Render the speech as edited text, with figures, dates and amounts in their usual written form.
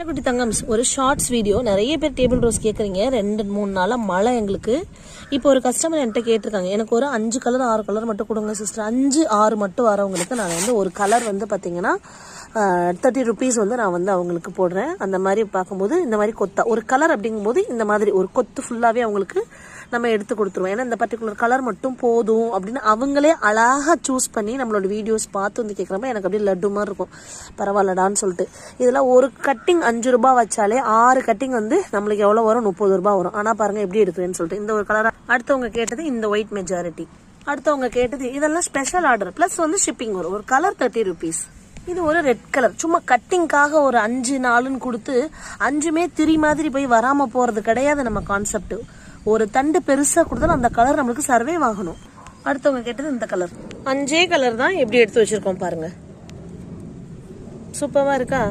குட்டி தங்கம்ஸ், ஒரு shorts video. நிறைய பேர் டேபிள் ரோஸ் கேட்குறீங்க. 2-3 நாளாக மழை எங்களுக்கு. இப்போ ஒரு கஸ்டமர் என்கிட்ட கேட்டிருக்காங்க, எனக்கு ஒரு 5 கலர் 6 கலர் மட்டும் கொடுங்க சிஸ்டர். 5-6 மட்டும் வரவங்களுக்கு நான் வந்து ஒரு கலர் வந்து பார்த்தீங்கன்னா 30 rupees வந்து நான் வந்து அவங்களுக்கு போடுறேன். அந்த மாதிரி பார்க்கும்போது இந்த மாதிரி கொத்தா ஒரு கலர் அப்படிங்கும்போது இந்த மாதிரி ஒரு கொத்து ஃபுல்லாகவே அவங்களுக்கு நம்ம எடுத்து கொடுத்துருவோம். ஏன்னா இந்த பர்டிகுலர் கலர் மட்டும் போதும் அப்படின்னு அவங்களே அழகாக சூஸ் பண்ணி நம்மளோட வீடியோஸ் பார்த்து வந்து கேட்குறப்ப எனக்கு அப்படியே லட்டு மாதிரி இருக்கும். பரவாயில்லடான்னு சொல்லிட்டு இதெல்லாம் ஒரு கட்டிங் 5 ரூபாய் வச்சாலே 6 கட்டிங் வந்து நம்மளுக்கு எவ்வளோ வரும்? 30 ரூபாய் வரும். ஆனால் பாருங்கள் எப்படி எடுக்கிறேன்னு சொல்லிட்டு இந்த ஒரு கலராக. அடுத்தவங்க கேட்டது இந்த ஒயிட் மெஜாரிட்டி. அடுத்தவங்க கேட்டது இதெல்லாம் ஸ்பெஷல் ஆர்டர் ப்ளஸ் வந்து ஷிப்பிங் வரும். ஒரு கலர் 30 rupees. இது ஒரு ரெட் கலர். சும்மா கட்டிங்காக ஒரு 5-4 கொடுத்து 5மே திரி மாதிரி போய் வராம போறது கிடையாது நம்ம கான்செப்ட். ஒரு தண்டு பெருசா கொடுத்தாலும் அந்த கலர் நம்மளுக்கு சர்வே ஆகணும். அடுத்தவங்க கேட்டது இந்த கலர். 5 கலர் தான் எப்படி எடுத்து வச்சிருக்கோம் பாருங்க. சூப்பரா இருக்கா?